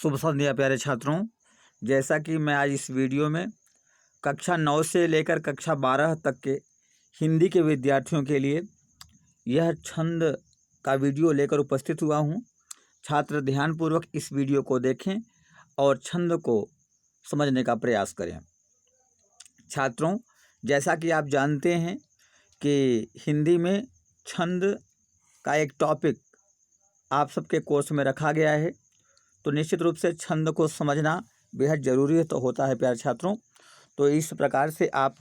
शुभ संध्या प्यारे छात्रों। जैसा कि मैं आज इस वीडियो में कक्षा 9 से लेकर कक्षा 12 तक के हिंदी के विद्यार्थियों के लिए यह छंद का वीडियो लेकर उपस्थित हुआ हूँ। छात्र ध्यानपूर्वक इस वीडियो को देखें और छंद को समझने का प्रयास करें। छात्रों, जैसा कि आप जानते हैं कि हिंदी में छंद का एक टॉपिक आप सबके कोर्स में रखा गया है, तो निश्चित रूप से छंद को समझना बेहद ज़रूरी तो होता है प्यारे छात्रों। तो इस प्रकार से आप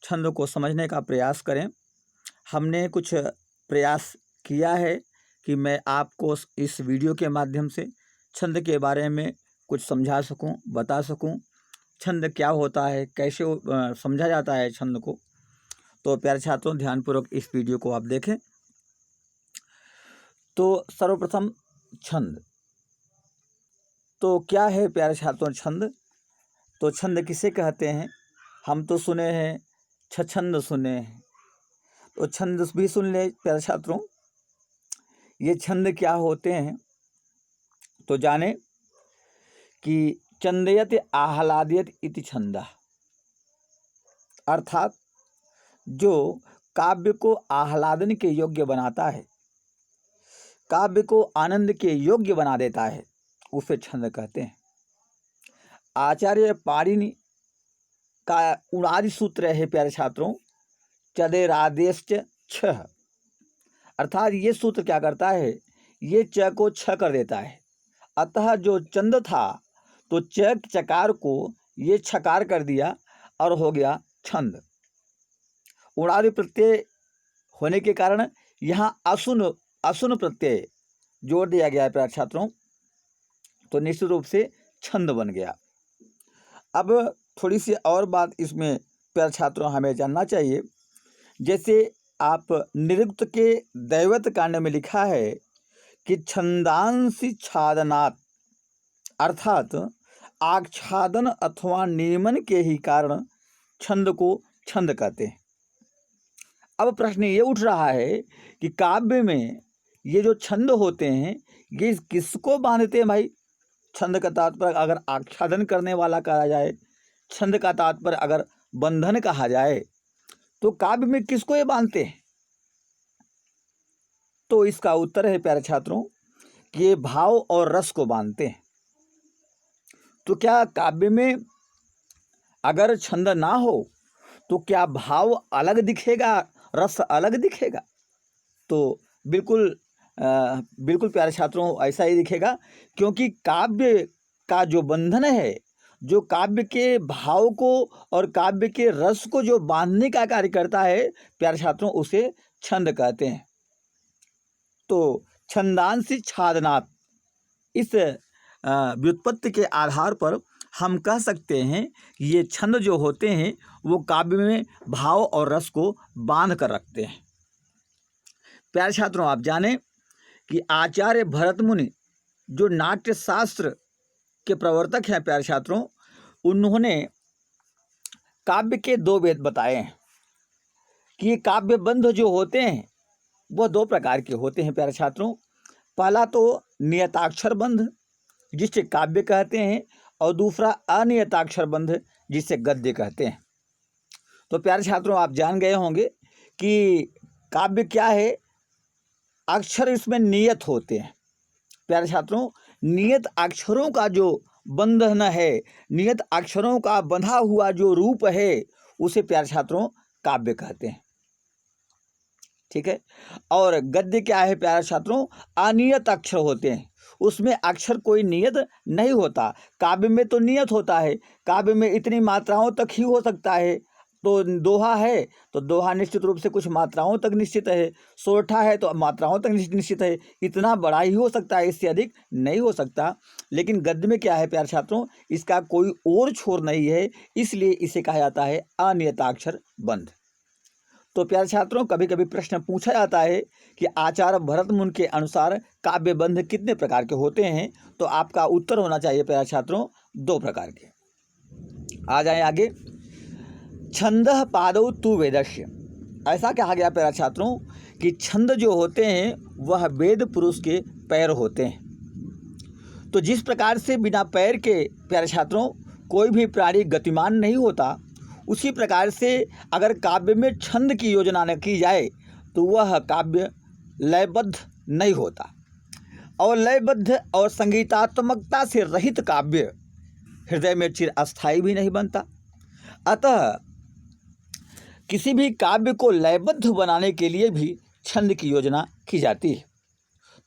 छंद को समझने का प्रयास करें। हमने कुछ प्रयास किया है कि मैं आपको इस वीडियो के माध्यम से छंद के बारे में कुछ समझा सकूं, बता सकूं, छंद क्या होता है, कैसे समझा जाता है छंद को। तो प्यारे छात्रों, ध्यानपूर्वक इस वीडियो को आप देखें। तो सर्वप्रथम छंद तो क्या है प्यारे छात्रों छंद? तो छंद किसे कहते हैं? हम तो सुने हैं, छंद सुने हैं, तो छंद भी सुन ले प्यारे छात्रों। ये छंद क्या होते हैं तो जाने कि चंदयत आह्लादयत इति छंद, अर्थात जो काव्य को आह्लादन के योग्य बनाता है, काव्य को आनंद के योग्य बना देता है, उसे छंद कहते हैं। आचार्य पाणिनि का उणादि सूत्र है प्यारे छात्रों, चदेरादेश्च छ, अर्थात ये सूत्र क्या करता है, ये च को छ कर देता है। अतः जो चंद था तो च चकार को ये छकार कर दिया और हो गया छंद। उणादि प्रत्यय होने के कारण यहाँ असुन प्रत्यय जोड़ दिया गया है प्यारे छात्रों, तो निश्चित रूप से छंद बन गया। अब थोड़ी सी और बात इसमें प्यारे छात्रों हमें जानना चाहिए। जैसे आप निरुक्त के दैवत कांड में लिखा है कि छंदांसि छादनात्, अर्थात आच्छादन अथवा नियमन के ही कारण छंद को छंद कहते हैं। अब प्रश्न ये उठ रहा है कि काव्य में ये जो छंद होते हैं ये किसको बांधते हैं भाई? छंद का तात्पर्य अगर आच्छादन करने वाला कहा जाए, छंद का तात्पर्य अगर बंधन कहा जाए, तो काव्य में किसको ये बांधते हैं? तो इसका उत्तर है प्यारे छात्रों कि ये भाव और रस को बांधते हैं। तो क्या काव्य में अगर छंद ना हो तो क्या भाव अलग दिखेगा, रस अलग दिखेगा? तो बिल्कुल प्यारे छात्रों ऐसा ही दिखेगा, क्योंकि काव्य का जो बंधन है, जो काव्य के भाव को और काव्य के रस को जो बांधने का कार्य करता है प्यारे छात्रों, उसे छंद कहते हैं। तो छंदांसि छादनात्, इस व्युत्पत्ति के आधार पर हम कह सकते हैं कि ये छंद जो होते हैं वो काव्य में भाव और रस को बांध कर रखते हैं। प्यारे छात्रों, आप जानें कि आचार्य भरत मुनि जो नाट्य शास्त्र के प्रवर्तक हैं प्यारे छात्रों, उन्होंने काव्य के दो भेद बताए हैं कि ये काव्य बंध जो होते हैं वह दो प्रकार के होते हैं प्यारे छात्रों। पहला तो नियताक्षर बंध जिसे काव्य कहते हैं, और दूसरा अनियताक्षर बंध जिसे गद्य कहते हैं। तो प्यारे छात्रों, आप जान गए होंगे कि काव्य क्या है, अक्षर इसमें नियत होते हैं। प्यारे छात्रों, नियत अक्षरों का जो बंधन है, नियत अक्षरों का बंधा हुआ जो रूप है, उसे प्यारे छात्रों काव्य कहते हैं। ठीक है। और गद्य क्या है प्यारे छात्रों? अनियत अक्षर होते हैं, उसमें अक्षर कोई नियत नहीं होता। काव्य में तो नियत होता है, काव्य में इतनी मात्राओं तक ही हो सकता है। तो दोहा है तो दोहा निश्चित रूप से कुछ मात्राओं तक निश्चित है, सोरठा है तो मात्राओं तक निश्चित है, इतना बड़ा ही हो सकता है, इससे अधिक नहीं हो सकता। लेकिन गद्य में क्या है प्यारे छात्रों, इसका कोई और छोर नहीं है, इसलिए इसे कहा जाता है अनियताक्षर बंध। तो प्यारे छात्रों, कभी कभी प्रश्न पूछा जाता है कि आचार्य भरत मुनि के अनुसार काव्य बंध कितने प्रकार के होते हैं? तो आपका उत्तर होना चाहिए प्यारे छात्रों, दो प्रकार के। आ जाए आगे। छंद पादौ तु वेदस्य, ऐसा कहा गया प्यारे छात्रों कि छंद जो होते हैं वह वेद पुरुष के पैर होते हैं। तो जिस प्रकार से बिना पैर के प्यारे छात्रों कोई भी प्राणी गतिमान नहीं होता, उसी प्रकार से अगर काव्य में छंद की योजना न की जाए तो वह काव्य लयबद्ध नहीं होता, और लयबद्ध और संगीतात्मकता से रहित काव्य हृदय में चिरस्थायी भी नहीं बनता। अतः किसी भी काव्य को लयबद्ध बनाने के लिए भी छंद की योजना की जाती है।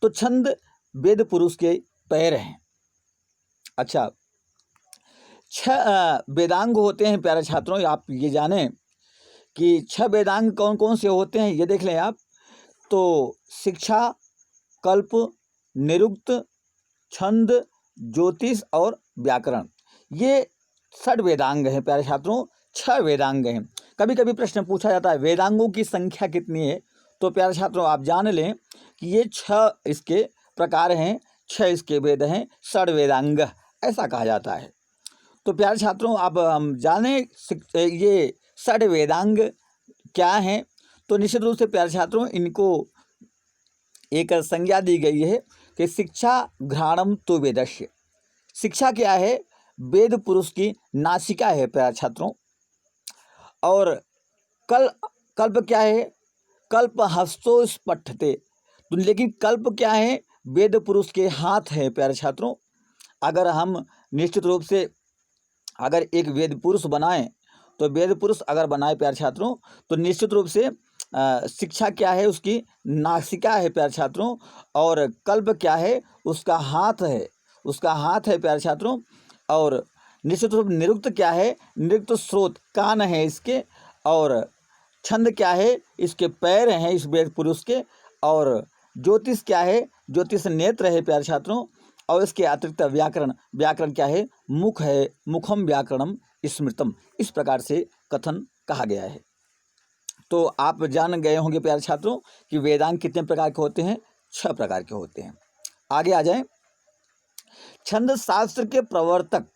तो छंद वेद पुरुष के पैर हैं। अच्छा, 6 वेदांग होते हैं प्यारे छात्रों, आप ये जानें कि 6 वेदांग कौन कौन से होते हैं, ये देख लें आप। तो शिक्षा, कल्प, निरुक्त, छंद, ज्योतिष और व्याकरण, ये 6 वेदांग हैं प्यारे छात्रों, 6 वेदांग हैं। कभी कभी प्रश्न पूछा जाता है वेदांगों की संख्या कितनी है, तो प्यारे छात्रों आप जान लें कि ये 6 इसके प्रकार हैं, 6 इसके वेद हैं, 6 वेदांग ऐसा कहा जाता है। तो प्यारे छात्रों अब हम जानें ये 6 वेदांग क्या हैं। तो निश्चित रूप से प्यारे छात्रों इनको एक संज्ञा दी गई है कि शिक्षा घ्राणम तो वेदस्य। शिक्षा क्या है? वेद पुरुष की नासिका है प्यारे छात्रों। और कल्प क्या है? कल्प हस्तो स्पष्टते। तो लेकिन कल्प क्या है? वेद पुरुष के हाथ है प्यारे छात्रों। अगर हम निश्चित रूप से अगर एक वेद पुरुष बनाएं, तो वेद पुरुष अगर बनाए प्यारे छात्रों, तो निश्चित रूप से शिक्षा क्या है? उसकी नासिका है प्यारे छात्रों। और कल्प क्या है? उसका हाथ है, उसका हाथ है प्यारे छात्रों। और निश्चित रूप निरुक्त क्या है? निरुक्त स्रोत कान है इसके। और छंद क्या है? इसके पैर हैं इस वेद पुरुष के। और ज्योतिष क्या है? ज्योतिष नेत्र है प्यारे छात्रों। और इसके अतिरिक्त व्याकरण, व्याकरण क्या है? मुख है, मुखम व्याकरणम स्मृतम, इस प्रकार से कथन कहा गया है। तो आप जान गए होंगे प्यारे छात्रों कि वेदांग कितने प्रकार के होते हैं? 6 प्रकार के होते हैं। आगे आ जाएं। छंद शास्त्र के प्रवर्तक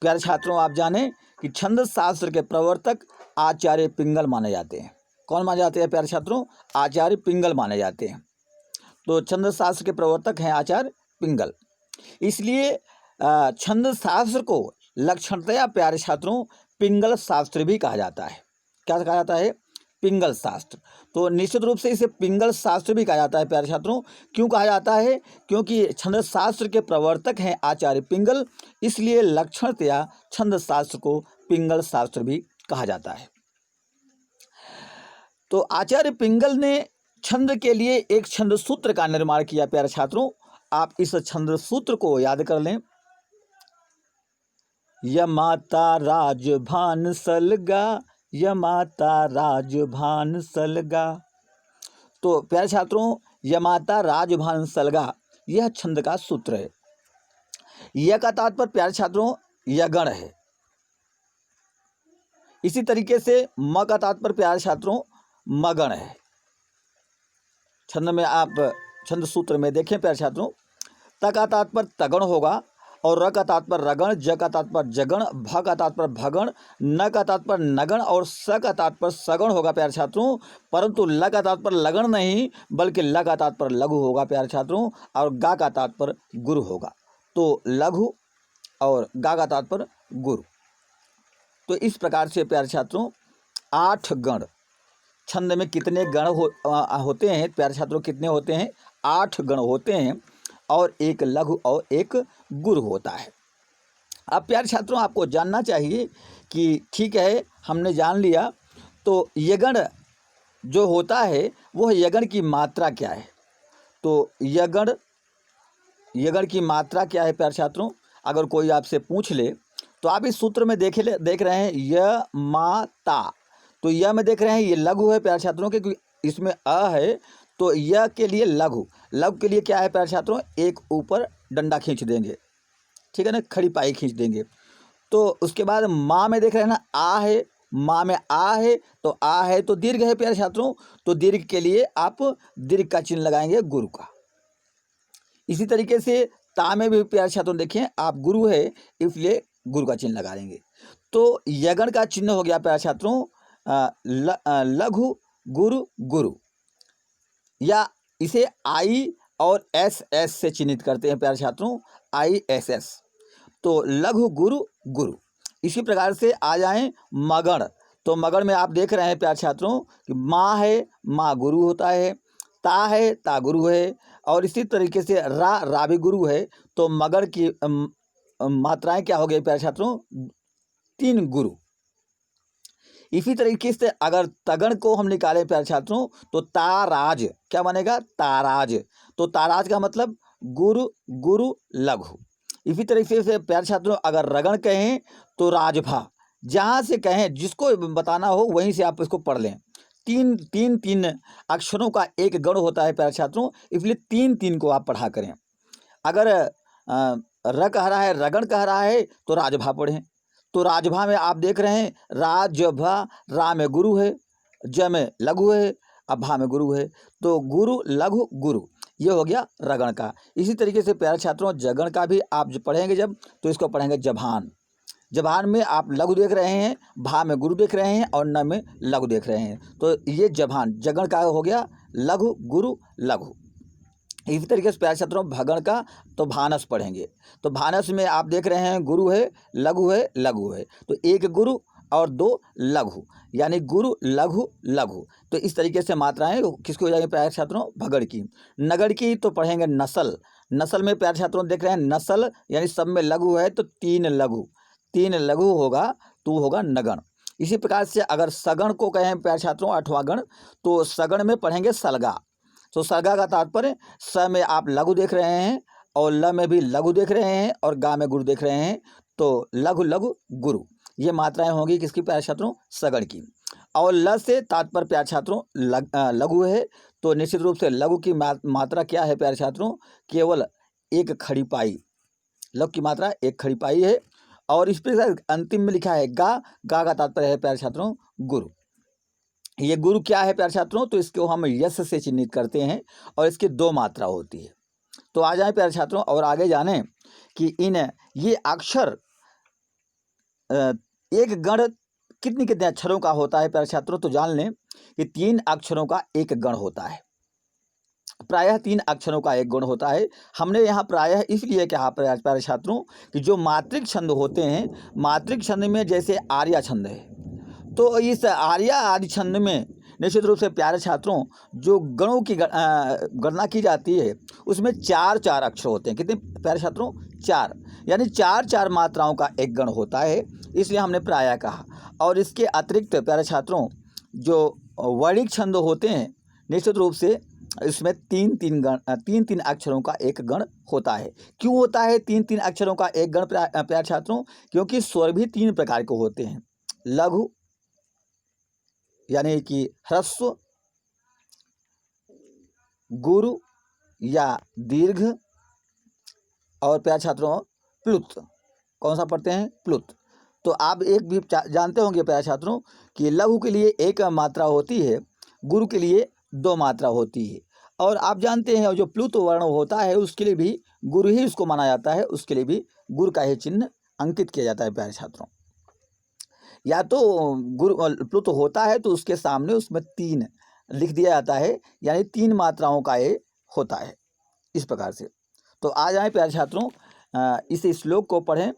प्यारे छात्रों आप जानें कि छंद शास्त्र के प्रवर्तक आचार्य पिंगल माने जाते हैं। कौन माने जाते हैं प्यारे छात्रों? आचार्य पिंगल माने जाते हैं। तो छंद शास्त्र के प्रवर्तक हैं आचार्य पिंगल। इसलिए छंद शास्त्र को लक्षणतया प्यारे छात्रों पिंगल शास्त्र भी कहा जाता है। क्या कहा जाता है? पिंगल शास्त्र। तो निश्चित रूप से इसे पिंगल शास्त्र भी कहा जाता है प्यारे छात्रों। क्यों कहा जाता है? क्योंकि छंद शास्त्र के प्रवर्तक हैं आचार्य पिंगल, इसलिए लक्षणतया छंद शास्त्र को पिंगल शास्त्र भी कहा जाता है। तो आचार्य पिंगल ने छंद के लिए एक छंद सूत्र का निर्माण किया प्यारे छात्रों। आप इस छंद सूत्र को याद कर लें। यमाता राजभान सलगा, यमाता राजभान सलगा। तो प्यारे छात्रों यमाता राजभान सलगा यह छंद का सूत्र है। यह का तात्पर्य प्यारे छात्रों यगण है। इसी तरीके से म का तात्पर्य प्यारे छात्रों मगण है। छंद में आप छंद सूत्र में देखें प्यारे छात्रों, त का तात्पर्य तगण होगा, और र का तात्पर्य रगण, ज का तात्पर्य जगण, भ का तात्पर्य भगण, न का तात्पर्य नगण और स का तात्पर्य सगण होगा प्यारे छात्रों। परंतु ल का तात्पर्य लगण नहीं बल्कि ल का तात्पर्य लघु होगा प्यारे छात्रों, और गा का तात्पर्य गुरु होगा। तो लघु और गा का तात्पर्य गुरु। तो इस प्रकार से प्यारे छात्रों 8 गण, छंद में कितने गण होते हैं प्यारे छात्रों? कितने होते हैं? 8 गण होते हैं, और एक लघु और एक गुरु होता है। अब प्यारे छात्रों आपको जानना चाहिए कि ठीक है हमने जान लिया, तो यगण जो होता है वह यगण की मात्रा क्या है? तो यगण की मात्रा क्या है प्यारे छात्रों? अगर कोई आपसे पूछ ले तो आप इस सूत्र में देख रहे हैं य मा ता। तो य में देख रहे हैं ये लघु है प्यारे छात्रों, क्योंकि इसमें अ है। तो य के लिए लघु, लघु के लिए क्या है प्यारे छात्रों? एक ऊपर डंडा खींच देंगे, ठीक है ना, खड़ी पाई खींच देंगे। तो उसके बाद माँ में देख रहे हैं ना आ है, माँ में आ है, तो आ है तो दीर्घ है प्यारे छात्रों। तो दीर्घ के लिए आप दीर्घ का चिन्ह लगाएंगे गुरु का। इसी तरीके से ता में भी प्यारे छात्रों देखें आप गुरु है, इसलिए गुरु का चिन्ह लगा देंगे। तो यगण का चिन्ह हो गया प्यारे छात्रों लघु गुरु गुरु, या इसे आई और एस से चिन्हित करते हैं प्यारे छात्रों। ISS। तो लघु गुरु गुरु। इसी प्रकार से आ जाएं मगण। तो मगण में आप देख रहे हैं प्यारे छात्रों कि माँ है, माँ गुरु होता है, ता है, ता गुरु है, और इसी तरीके से रा भी गुरु है। तो मगण की मात्राएं क्या हो गई प्यारे छात्रों? 3 गुरु। इसी तरीके से अगर तगण को हम निकालें प्यारे छात्रों तो ताराज क्या बनेगा? ताराज। तो ताराज का मतलब गुरु गुरु लघु। इसी तरीके से प्यारे छात्रों अगर रगण कहें तो राजभा। जहाँ से कहें जिसको बताना हो वहीं से आप इसको पढ़ लें। तीन अक्षरों का एक गण होता है प्यारे छात्रों, इसलिए 3 को आप पढ़ा करें। अगर र कह रहा है, रगण कह रहा है तो राजभा पढ़ें। तो राजभा में आप देख रहे हैं राजभा, रा में गुरु है, ज में लघु है, अब भा में गुरु है। तो गुरु लघु गुरु ये हो गया रगण का। इसी तरीके से प्यारे छात्रों जगण का भी आप पढ़ेंगे जब, तो इसको पढ़ेंगे जभान। जभान में आप लघु देख रहे हैं, भा में गुरु देख रहे हैं और न में लघु देख रहे हैं। तो ये जभान जगण का हो गया लघु गुरु लघु। इसी तरीके से प्यारे छात्रों भगण का तो भानस पढ़ेंगे। तो भानस में आप देख रहे हैं गुरु है, लघु है, लघु है। तो 1 गुरु और 2 लघु, यानी गुरु लघु लघु। तो इस तरीके से मात्राएं किसकी हो जाएंगी प्यारे छात्रों? भगड़ की। नगड़ की तो पढ़ेंगे नसल। नसल में प्यारे छात्रों देख रहे हैं नसल यानी सब में लघु है तो 3 लघु, 3 लघु होगा तो होगा नगण। इसी प्रकार से अगर सगण को कहें प्यारे छात्रों 8वां गण, तो सगण में पढ़ेंगे सलगा। तो सलगा का तात्पर्य स में आप लघु देख रहे हैं और ल में भी लघु देख रहे हैं और गा में गुरु देख रहे हैं। तो लघु लघु गुरु ये मात्राएं होंगी किसकी प्यारे छात्रों? सगण की। और ल से तात्पर्य प्यारे छात्रों लघु है। तो निश्चित रूप से लघु की मात्रा क्या है प्यारे छात्रों? केवल 1 खड़ी पाई। लघु की मात्रा 1 खड़ी पाई है। और इस पर अंतिम में लिखा है गा। गा का तात्पर्य है प्यारे छात्रों गुरु। ये गुरु क्या है प्यारे छात्रों? तो इसको हम यस से चिन्हित करते हैं और इसकी 2 मात्रा होती है। तो आ जाए प्यारे छात्रों और आगे जाने कि ये अक्षर एक गण कितने अक्षरों का होता है प्यारे छात्रों? तो जान लें कि 3 अक्षरों का एक गण होता है। प्रायः 3 अक्षरों का एक गुण होता है। हमने यहाँ प्रायः इसलिए कहा प्यारे छात्रों कि जो मात्रिक छंद होते हैं, मात्रिक छंद में जैसे आर्या छंद है, तो इस आर्या आदि छंद में निश्चित रूप से प्यारे छात्रों जो गणों की गणना की जाती है उसमें 4 अक्षर होते हैं। कितने प्यारे छात्रों? 4, यानी 4 मात्राओं का एक गण होता है, इसलिए हमने प्रायः कहा। और इसके अतिरिक्त प्यारे छात्रों जो वर्णिक छंद होते हैं निश्चित रूप से इसमें 3 अक्षरों का एक गण होता है। क्यों होता है 3 अक्षरों का एक गण प्यारे छात्रों? क्योंकि स्वर भी 3 प्रकार के होते हैं। लघु यानी कि ह्रस्व, गुरु या दीर्घ, और प्यारे छात्रों प्लुत। कौन सा पढ़ते हैं? प्लुत। तो आप एक भी जानते होंगे प्यारे छात्रों कि लघु के लिए 1 मात्रा होती है, गुरु के लिए 2 मात्रा होती है। और आप जानते हैं जो प्लुत वर्ण होता है उसके लिए भी गुरु ही उसको माना जाता है, उसके लिए भी गुरु का ही चिन्ह अंकित किया जाता है प्यारे छात्रों। या तो गुरु प्लुत होता है तो उसके सामने उसमें 3 लिख दिया जाता है, यानी 3 मात्राओं का ये होता है। इस प्रकार से तो आ जाए प्यारे छात्रों इस श्लोक को पढ़ें।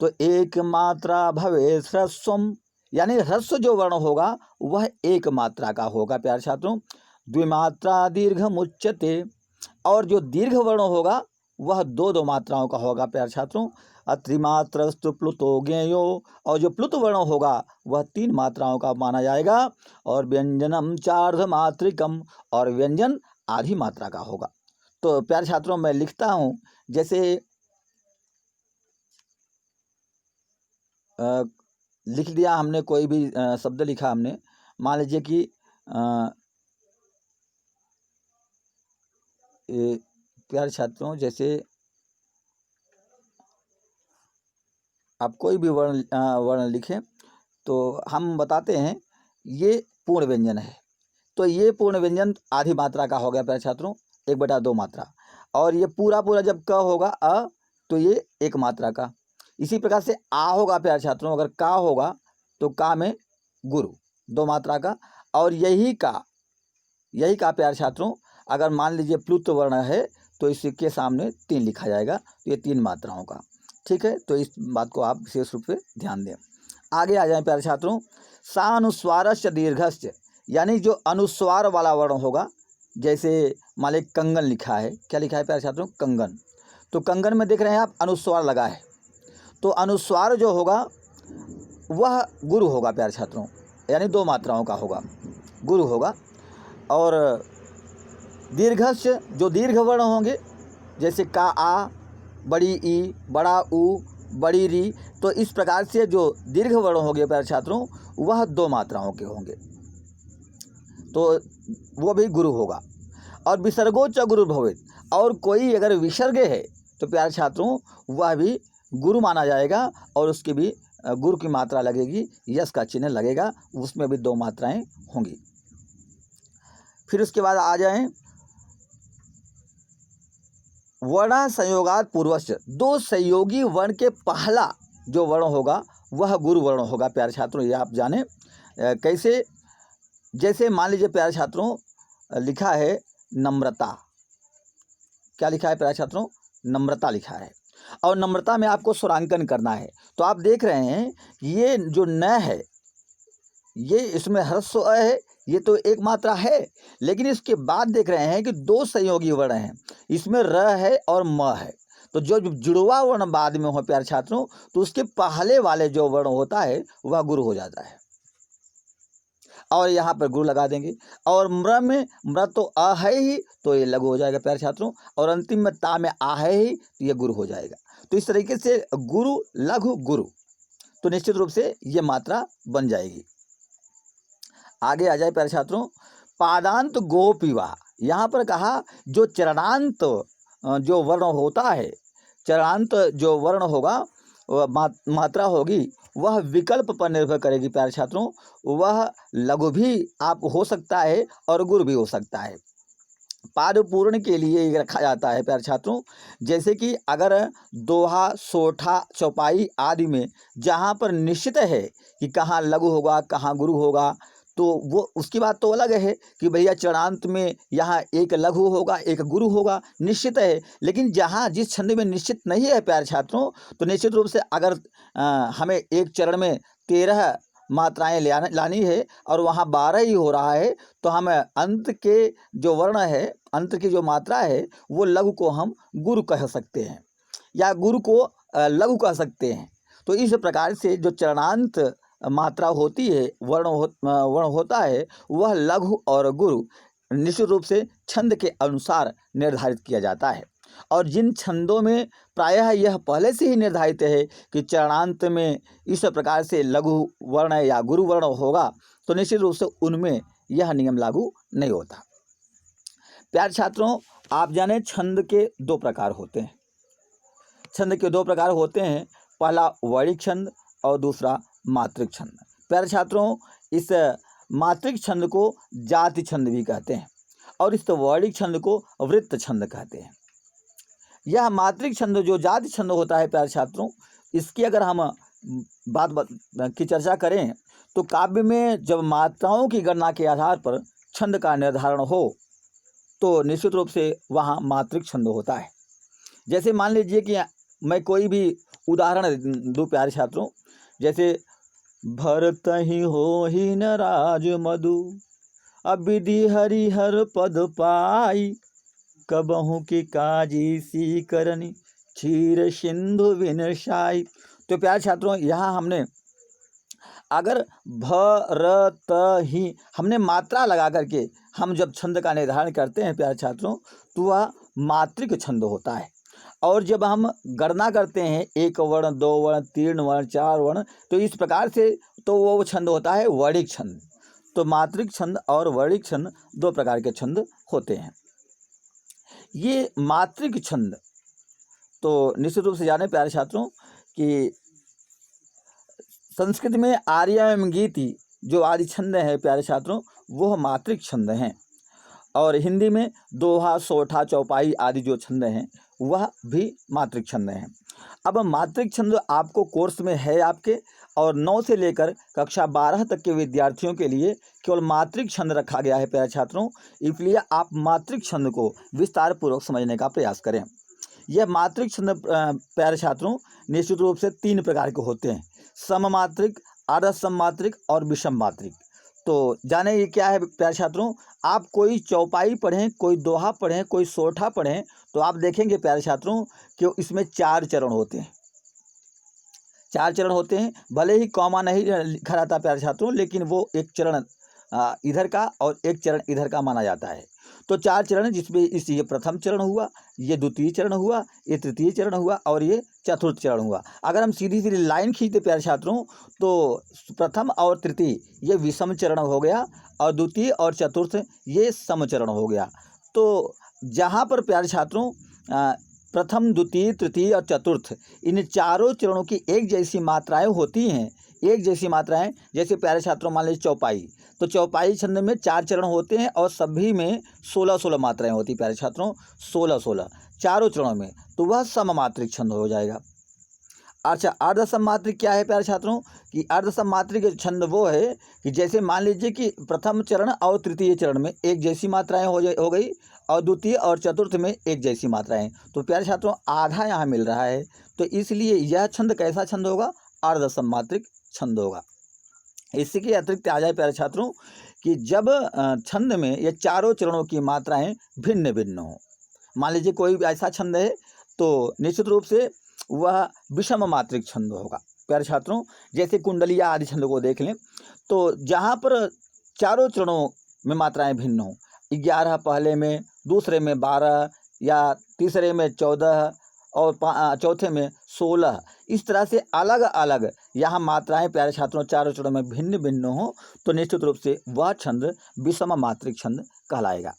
तो 1 मात्रा भवे ह्रस्वम, यानी ह्रस्व जो वर्ण होगा वह 1 मात्रा का होगा प्यारे छात्रों। द्विमात्रा दीर्घ मुच्यते, और जो दीर्घ वर्ण होगा वह 2 मात्राओं का होगा प्यारे छात्रों। त्रिमात्रस्तु प्लुतो ज्ञेयो, और जो प्लुत वर्ण होगा वह 3 मात्राओं का माना जाएगा। और व्यंजनम 4 मात्रिकम, और व्यंजन आधी मात्रा का होगा। तो प्यारे छात्रों मैं लिखता हूँ, जैसे लिख दिया हमने, कोई भी शब्द लिखा हमने, मान लीजिए कि प्यारे छात्रों जैसे आप कोई भी वर्ण लिखें तो हम बताते हैं ये पूर्ण व्यंजन है। तो ये पूर्ण व्यंजन आधी मात्रा का हो गया प्यारे छात्रों, 1/2 मात्रा। और ये पूरा जब क होगा अ, तो ये 1 मात्रा का। इसी प्रकार से आ होगा प्यारे छात्रों, अगर का होगा तो का में गुरु 2 मात्रा का। और यही का प्यारे छात्रों अगर मान लीजिए प्लुत वर्ण है तो इसके सामने 3 लिखा जाएगा, तो ये 3 मात्राओं का। ठीक है, तो इस बात को आप विशेष रूप से ध्यान दें। आगे आ जाएं प्यारे छात्रों। सानुस्वारस्य दीर्घस्य, यानी जो अनुस्वार वाला वर्ण होगा, जैसे मान लीजिए कंगन लिखा है, क्या लिखा है प्यारे छात्रों? कंगन। तो कंगन में देख रहे हैं आप अनुस्वार लगा है, तो अनुस्वार जो होगा वह गुरु होगा प्यारे छात्रों, यानी 2 मात्राओं का होगा, गुरु होगा। और दीर्घस्य, जो दीर्घ वर्ण होंगे, जैसे का, आ, बड़ी ई, बड़ा ऊ, बड़ी री, तो इस प्रकार से जो दीर्घ वर्ण होंगे प्यारे छात्रों, वह 2 मात्राओं के होंगे, तो वो भी गुरु होगा। और विसर्गो च गुरु भवेत्, और कोई अगर विसर्ग है तो प्यारे छात्रों वह भी गुरु माना जाएगा, और उसकी भी गुरु की मात्रा लगेगी, यश का चिन्ह लगेगा, उसमें भी 2 मात्राएं होंगी। फिर उसके बाद आ जाएं वर्ण संयोगात पूर्वस्य, 2 संयोगी वर्ण के पहला जो वर्ण होगा वह गुरु वर्ण होगा प्यारे छात्रों, ये आप जानें। कैसे? जैसे मान लीजिए प्यारे छात्रों लिखा है नम्रता, क्या लिखा है प्यारे छात्रों? नम्रता लिखा है, और नम्रता में आपको स्वरांकन करना है। तो आप देख रहे हैं ये जो न है, ये इसमें ह्रस्व अ है, ये तो 1 मात्रा है, लेकिन इसके बाद देख रहे हैं कि 2 संयोगी वर्ण हैं, इसमें र है और म है। तो जो जुड़वा वर्ण बाद में हो प्यारे छात्रों, तो उसके पहले वाले जो वर्ण होता है वह गुरु हो जाता है, और यहाँ पर गुरु लगा देंगे। और म्र में, म्र तो अ है ही, तो ये लघु हो जाएगा प्यारे छात्रों, और अंतिम में ता में आ है ही, तो ये गुरु हो जाएगा। तो इस तरीके से गुरु, लघु, गुरु, तो निश्चित रूप से ये मात्रा बन जाएगी। आगे आ जाए प्यारे छात्रों, पादांत गोपीवा, यहाँ पर कहा जो चरणांत जो वर्ण होता है, चरणांत जो वर्ण होगा, वह मात्रा होगी, वह विकल्प पर निर्भर करेगी प्यारे छात्रों। वह लघु भी आप हो सकता है और गुरु भी हो सकता है। पाद पूर्ण के लिए ये रखा जाता है प्यारे छात्रों, जैसे कि अगर दोहा, सोठा, चौपाई आदि में जहाँ पर निश्चित है कि कहाँ लघु होगा, कहाँ गुरु होगा, तो वो उसकी बात तो अलग है कि भैया चरणांत में यहाँ 1 लघु होगा, 1 गुरु होगा, निश्चित है। लेकिन जहाँ जिस छंद में निश्चित नहीं है प्यारे छात्रों, तो निश्चित रूप से अगर हमें एक चरण में 13 मात्राएं लानी है और वहाँ 12 ही हो रहा है, तो हम अंत के जो वर्ण है, अंत की जो मात्रा है, वो लघु को हम गुरु कह सकते हैं, या गुरु को लघु कह सकते हैं। तो इस प्रकार से जो चरणांत मात्रा होती है, वर्ण होता है, वह लघु और गुरु निश्चित रूप से छंद के अनुसार निर्धारित किया जाता है। और जिन छंदों में प्रायः यह पहले से ही निर्धारित है कि चरणांत में इस प्रकार से लघु वर्ण या गुरु वर्ण होगा, तो निश्चित रूप से उनमें यह नियम लागू नहीं होता। प्यारे छात्रों, आप जाने छंद के 2 प्रकार होते हैं। छंद के 2 प्रकार होते हैं, पहला वैदिक छंद और दूसरा मात्रिक छंद। प्यारे छात्रों, इस मात्रिक छंद को जाति छंद भी कहते हैं, और इस वैदिक छंद को वृत्त छंद कहते हैं। यह मात्रिक छंद जो जाति छंद होता है प्यारे छात्रों, इसकी अगर हम बात की चर्चा करें, तो काव्य में जब मात्राओं की गणना के आधार पर छंद का निर्धारण हो, तो निश्चित रूप से वहाँ मात्रिक छंद होता है। जैसे मान लीजिए कि मैं कोई भी उदाहरण दूँ प्यारे छात्रों, जैसे भरत ही हो ही न राज मधु, अबिधि हरिहर पद पाई, कबहू की काजी सी करनी, क्षीर सिंधु विनशाई। तो प्यारे छात्रों, यहाँ हमने अगर भरत ही हमने मात्रा लगा करके हम जब छंद का निर्धारण करते हैं प्यारे छात्रों, तो वह मात्रिक छंद होता है। और जब हम गणना करते हैं 1 वर्ण, 2 वर्ण, 3 वर्ण, 4 वर्ण, तो इस प्रकार से तो वो छंद होता है वैदिक छंद। तो मात्रिक छंद और वैदिक छंद 2 प्रकार के छंद होते हैं। ये मात्रिक छंद तो निश्चित रूप से जाने प्यारे छात्रों कि संस्कृत में आर्य एवं गीति जो आदि छंद हैं प्यारे छात्रों, वह मात्रिक छंद हैं, और हिंदी में दोहा, सोठा, चौपाई आदि जो छंद हैं वह भी मात्रिक छंद हैं। अब मात्रिक छंद आपको कोर्स में है आपके, और 9 से लेकर कक्षा 12 तक के विद्यार्थियों के लिए केवल मात्रिक छंद रखा गया है प्यारे छात्रों। इसलिए आप मात्रिक छंद को विस्तार पूर्वक समझने का प्रयास करें। यह मात्रिक छंद प्यारे छात्रों निश्चित रूप से 3 प्रकार के होते हैं, सममात्रिक, अर्ध सममात्रिक और विषम मात्रिक। तो जाने ये क्या है प्यारे छात्रों। आप कोई चौपाई पढ़ें, कोई दोहा पढ़ें, कोई सोठा पढ़ें, तो आप देखेंगे प्यारे छात्रों कि इसमें 4 चरण होते हैं। 4 चरण होते हैं, भले ही कॉमा नहीं लिखा रहता प्यारे छात्रों, लेकिन वो एक चरण इधर का और एक चरण इधर का माना जाता है। तो 4 चरण, जिसमें ये प्रथम चरण हुआ, ये द्वितीय चरण हुआ, ये तृतीय चरण हुआ और ये चतुर्थ चरण हुआ। अगर हम सीधी सीधी लाइन खींचते प्यारे छात्रों, तो प्रथम और तृतीय ये विषम चरण हो गया, और द्वितीय और चतुर्थ ये सम चरण हो गया। तो जहाँ पर प्यारे छात्रों प्रथम, द्वितीय, तृतीय और चतुर्थ, इन चारों चरणों की एक जैसी मात्राएं होती हैं, एक जैसी मात्राएं। जैसे प्यारे छात्रों मान लीजिए चौपाई, तो चौपाई छंद में 4 चरण होते हैं और सभी में 16-16 मात्राएं होती प्यारे छात्रों, 16-16 चारों चरणों में, तो वह सममात्रिक छंद हो जाएगा। अच्छा, अर्ध सममात्रिक क्या है प्यारे छात्रों कि अर्ध सममात्रिक छंद वो है कि जैसे मान लीजिए कि प्रथम चरण और तृतीय चरण में एक जैसी मात्राएं हो गई, और द्वितीय और चतुर्थ में एक जैसी मात्राएं। तो प्यारे छात्रों आधा यहाँ मिल रहा है, तो इसलिए यह छंद कैसा छंद होगा, अर्ध सममात्रिक छंद होगा। इसी के अतिरिक्त आ जाए प्यारे छात्रों कि जब छंद में ये चारों चरणों की मात्राएं भिन्न भिन्न हो, मान लीजिए कोई भी ऐसा छंद है, तो निश्चित रूप से वह विषम मात्रिक छंद होगा प्यारे छात्रों। जैसे कुंडलिया आदि छंद को देख लें, तो जहाँ पर चारों चरणों में मात्राएं भिन्न हो, 11 पहले में, दूसरे में 12, या तीसरे में 14 और चौथे में 16, इस तरह से अलग अलग यहाँ मात्राएं प्यारे छात्रों चारों चरणों में भिन्न भिन्न हो, तो निश्चित रूप से वह छंद विषम मात्रिक छंद कहलाएगा।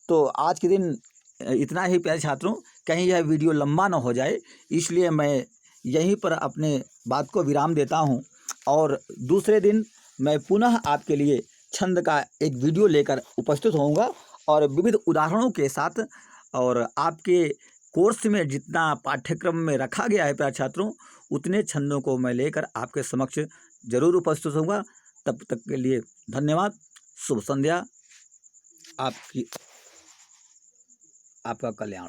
तो आज के दिन इतना ही प्यारे छात्रों, कहीं यह वीडियो लंबा न हो जाए, इसलिए मैं यहीं पर अपने बात को विराम देता हूं, और दूसरे दिन मैं पुनः आपके लिए छंद का एक वीडियो लेकर उपस्थित होऊंगा, और विविध उदाहरणों के साथ, और आपके कोर्स में जितना पाठ्यक्रम में रखा गया है प्यारे छात्रों, उतने छंदों को मैं लेकर आपके समक्ष जरूर उपस्थित होऊंगा। तब तक के लिए धन्यवाद। शुभ संध्या। आपका कल्याण।